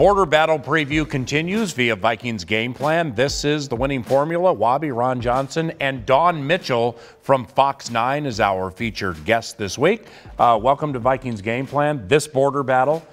Border battle preview continues via Vikings game plan. This is the winning formula. Wabi, Ron Johnson, and Dawn Mitchell from Fox 9 is our featured guest this week. Welcome to Vikings game plan. This border battle,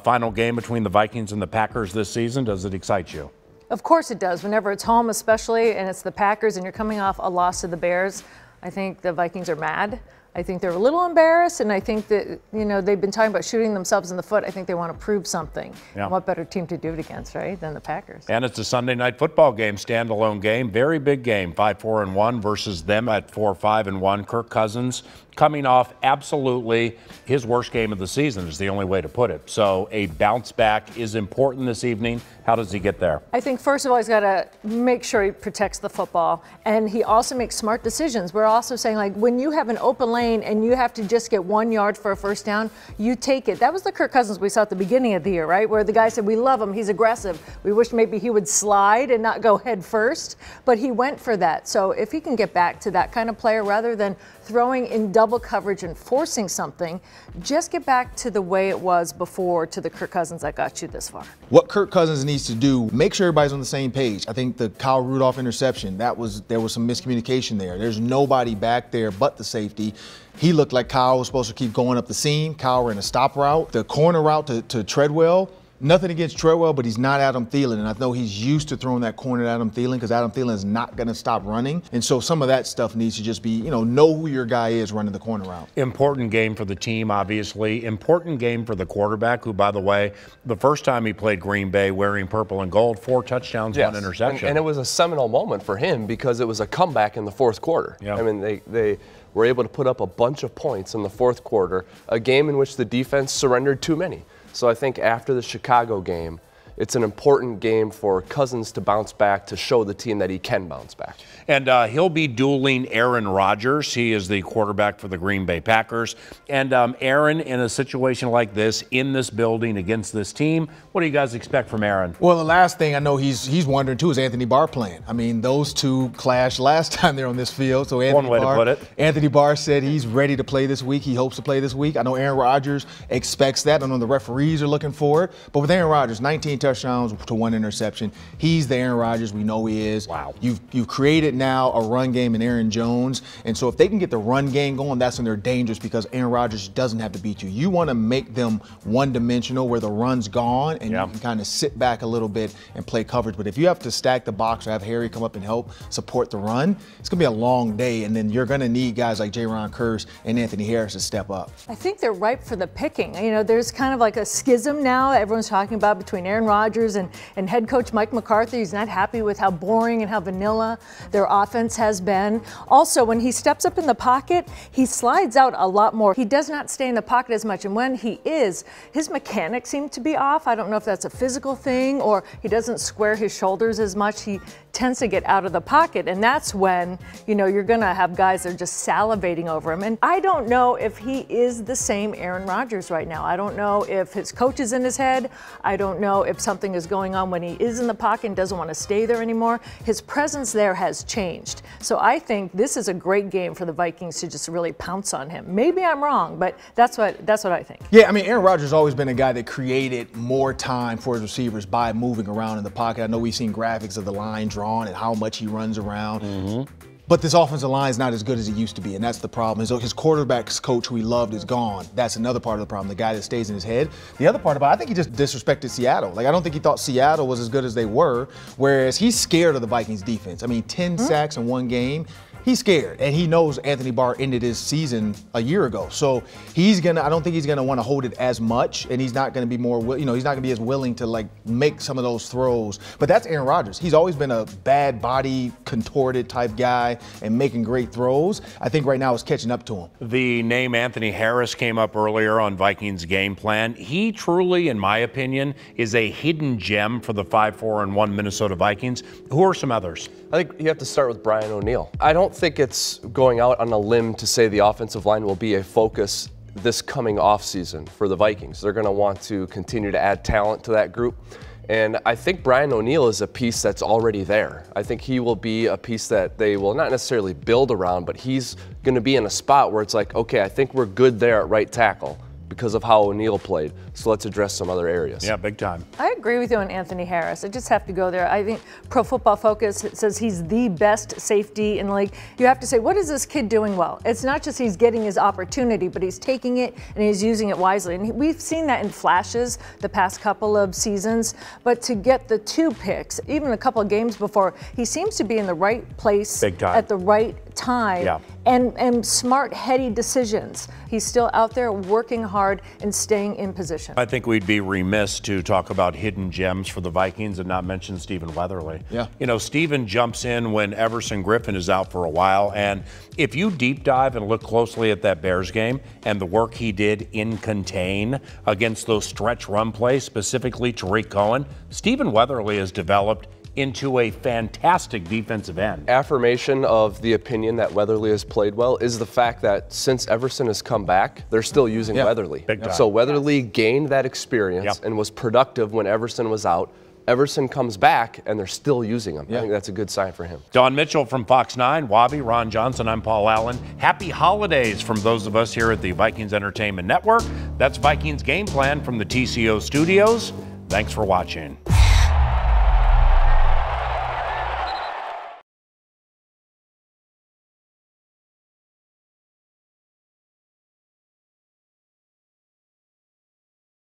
final game between the Vikings and the Packers this season. Does it excite you? Of course it does. Whenever it's home, especially, and it's the Packers, and you're coming off a loss to the Bears, I think the Vikings are mad. I think they're a little embarrassed, and I think that, you know, they've been talking about shooting themselves in the foot. I think they want to prove something. Yeah. What better team to do it against, right, than the Packers? And it's a Sunday night football game, standalone game, very big game, 5-4-1 versus them at 4-5-1. Kirk Cousins coming off absolutely his worst game of the season is the only way to put it. So a bounce back is important this evening. How does he get there? I think, first of all, he's got to make sure he protects the football, and he also makes smart decisions. We're also saying, like, when you have an open lane and you have to just get 1 yard for a first down, you take it. That was the Kirk Cousins we saw at the beginning of the year, right, where the guy said, we love him, he's aggressive. We wish maybe he would slide and not go head first, but he went for that. So if he can get back to that kind of player rather than throwing in double coverage and forcing something, just get back to the way it was before, to the Kirk Cousins that got you this far. What Kirk Cousins needs to do, make sure everybody's on the same page. I think the Kyle Rudolph interception, there was some miscommunication there. There's nobody back there but the safety. He looked like Kyle was supposed to keep going up the seam. Kyle ran a stop route. The corner route to Treadwell, nothing against Treadwell, but he's not Adam Thielen, and I know he's used to throwing that corner to Adam Thielen because Adam Thielen is not going to stop running. And so some of that stuff needs to just be, you know who your guy is running the corner route. Important game for the team, obviously. Important game for the quarterback, who, by the way, the first time he played Green Bay wearing purple and gold, 4 touchdowns, 1 interception. And it was a seminal moment for him because it was a comeback in the fourth quarter. Yep. I mean, they were able to put up a bunch of points in the fourth quarter, a game in which the defense surrendered too many. So I think after the Chicago game, it's an important game for Cousins to bounce back, to show the team that he can bounce back. And he'll be dueling Aaron Rodgers. He is the quarterback for the Green Bay Packers. And Aaron, in a situation like this, in this building against this team, what do you guys expect from Aaron? Well, the last thing I know he's wondering, too, is Anthony Barr playing. I mean, those two clashed last time they're on this field. So One way to put it. Anthony Barr said he's ready to play this week. He hopes to play this week. I know Aaron Rodgers expects that. I know the referees are looking for it. But with Aaron Rodgers, 19 touchdowns to 1 interception. He's the Aaron Rodgers we know he is. Wow. You've created now a run game in Aaron Jones. And so if they can get the run game going, that's when they're dangerous, because Aaron Rodgers doesn't have to beat you. You want to make them one-dimensional where the run's gone and you can kind of sit back a little bit and play coverage. But if you have to stack the box or have Harry come up and help support the run, it's going to be a long day. And then you're going to need guys like Jaron Kearse and Anthony Harris to step up. I think they're ripe for the picking. You know, there's kind of like a schism now everyone's talking about between Aaron Rodgers and head coach Mike McCarthy. He's not happy with how boring and how vanilla their offense has been. Also, when he steps up in the pocket, he slides out a lot more. He does not stay in the pocket as much, and when he is, his mechanics seem to be off. I don't know if that's a physical thing or he doesn't square his shoulders as much. He tends to get out of the pocket, and that's when, you know, you're going to have guys that are just salivating over him. And I don't know if he is the same Aaron Rodgers right now. I don't know if his coach is in his head. I don't know if something is going on when he is in the pocket and doesn't want to stay there anymore. His presence there has changed. So I think this is a great game for the Vikings to just really pounce on him. Maybe I'm wrong, but that's what I think. Yeah, I mean, Aaron Rodgers has always been a guy that created more time for his receivers by moving around in the pocket. I know we've seen graphics of the line drawn and how much he runs around. But this offensive line is not as good as it used to be, and that's the problem. His quarterback's coach, who he loved, is gone. That's another part of the problem, the guy that stays in his head. The other part about it, I think he just disrespected Seattle. Like, I don't think he thought Seattle was as good as they were, whereas he's scared of the Vikings defense. I mean, 10 sacks in one game. He's scared, and he knows Anthony Barr ended his season a year ago. So I don't think he's gonna want to hold it as much, and he's not gonna be he's not gonna be as willing to, like, make some of those throws. But that's Aaron Rodgers. He's always been a bad body, contorted type guy and making great throws. I think right now it's catching up to him. The name Anthony Harris came up earlier on Vikings game plan. He truly, in my opinion, is a hidden gem for the 5-4-1 Minnesota Vikings. Who are some others? I think you have to start with Brian O'Neill. I don't think it's going out on a limb to say the offensive line will be a focus this coming offseason for the Vikings. They're going to want to continue to add talent to that group. And I think Brian O'Neill is a piece that's already there. I think he will be a piece that they will not necessarily build around, but he's going to be in a spot where it's like, okay, I think we're good there at right tackle. because of how O'Neal played. So let's address some other areas. Yeah, big time. I agree with you on Anthony Harris. I just have to go there. I think Pro Football Focus says he's the best safety in the league. You have to say, what is this kid doing well? It's not just he's getting his opportunity, but he's taking it and he's using it wisely. And we've seen that in flashes the past couple of seasons. But to get the 2 picks, even a couple of games before, he seems to be in the right place at the right time and smart, heady decisions. He's still out there working hard and staying in position. I think we'd be remiss to talk about hidden gems for the Vikings and not mention Stephen Weatherly. Yeah. You know, Stephen jumps in when Everson Griffin is out for a while, and if you deep dive and look closely at that Bears game and the work he did in contain against those stretch run plays, specifically Tariq Cohen, Stephen Weatherly has developed into a fantastic defensive end. Affirmation of the opinion that Weatherly has played well is the fact that since Everson has come back, they're still using Weatherly. So Weatherly gained that experience and was productive when Everson was out. Everson comes back and they're still using him. I think that's a good sign for him. Don Mitchell from Fox 9, Wabi, Ron Johnson, I'm Paul Allen. Happy holidays from those of us here at the Vikings Entertainment Network. That's Vikings Game Plan from the TCO studios. Thanks for watching.